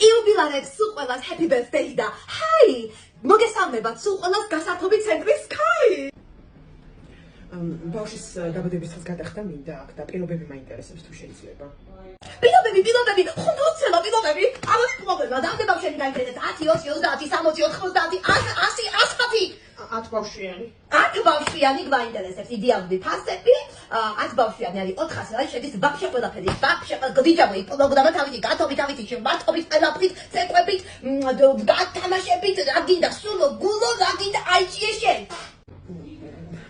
იუბილარებს სულ ყველას happy birthday და ჰაი მოგესალმებათ სულ ყველას გასართობი ცენტრის ქაი ბავშვის დაბადების დღეს გადახდა მინდა აქ და პირობები მაინტერესებს თუ შეიძლება. პირობები, ხუნდუცელა პირობები, ამაზე პრობლემა, დამდება შენი გაიგეთ 10, 20, 30, 60, 90, 100, 10 ბავშვიანი. 10 ბავშვიანი გვაინტერესებს იდეალური ფასები, 10 ბავშვიანი არის 400 ლარი შედის ვაფშე ყველაფერი, ვაფშე გვიჯამოი პროგრამა თავისი გათობით შემართობით, ყველაფრით, ცეკვებით, გათამაშებით, რა გინდა, სულო, გულო, რა გინდა, აიჭიე შენ.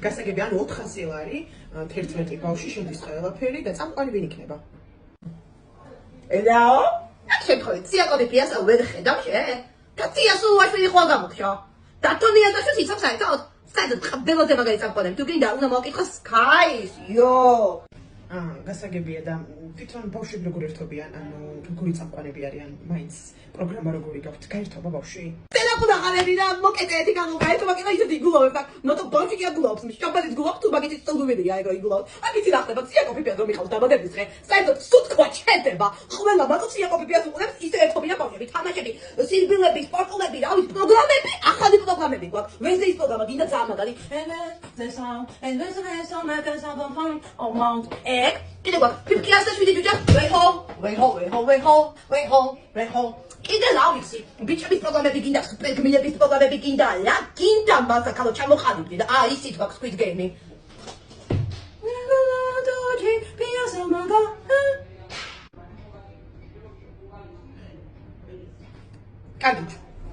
გასაგები ანუ 400 ლარი 11 ბავშვი შედის ყველაფერი და წამყვანი ვინ იქნება? ელაო? აქ შემთხვევით სიაკობი პიასა ვერ ხედავ შე? და წიასო ვაშვილი ხვალ გამოგშო. და თონია და შენ იცავ საერთოდ? საერთოდ ყბელოდება მაგარი წამყვანი. თუ გინდა უნდა მოვკითხოს ქაის. იო. გასაგებია და თვითონ ბავშვები როგორ ერთობიან, ანუ როგორი წამყვანები არიან, მაინც პროგრამა როგორი გაქვთ, გაერთობა ბავშვი? ტელეფონა ღალები და მოკეტეთი გამოgaetობა კიდე ისეთი იგულოვებს და ნოტო ბავშვი კი აგულობს, შაბათით გულობ თუ მაგით სწორდუბილია ეგო იგულობ. აქ იცი რა ხდება, სიაკობი პიას რომ მიყავს დაბადების დღე, საერთოდ სუთქვა ჩერდება. ყველა მაგალ სიაკობი პიას უყურებს, ისე ერთობიან ბავშვები, თამაშები, სირბილები, სპორტულები, რა ვიცი, პროგრამები, ახალი პროგრამები გვაქვს. ვესეის პროგრამა გინდა ძალიან მაგარი. ეგ კიდე გვაქვს 57 ჯუჯა, ვეჰო. კიდე რა ვიცი, ბიჭების პროგრამები გინდა, სუპერგმირების პროგრამები გინდა, რა გინდა მასა ქალო ჩამოყალიბდი და ისიც გვაქვს Squid Game-ი. კარგით.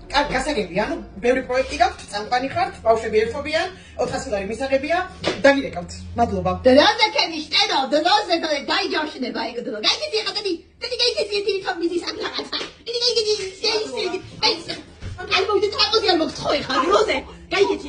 გასაგები, ანუ ბევრი პროექტი გაქვთ, წამყვანი ხართ, ბავშვები ერთობიან, 400 ლარი მისაღებია, დაგირეკავთ. მადლობა. დროზე ქენი შტენო, დროზე გაიჯავშნება ეგ დრო. გაიგეთი ხატები, გაიგეთი თვითონ მიზის ამ რაღაცა. აი მოვიდეთ ხატოზე არ მოგწხოვი ხარ, დროზე. გაიგეთი.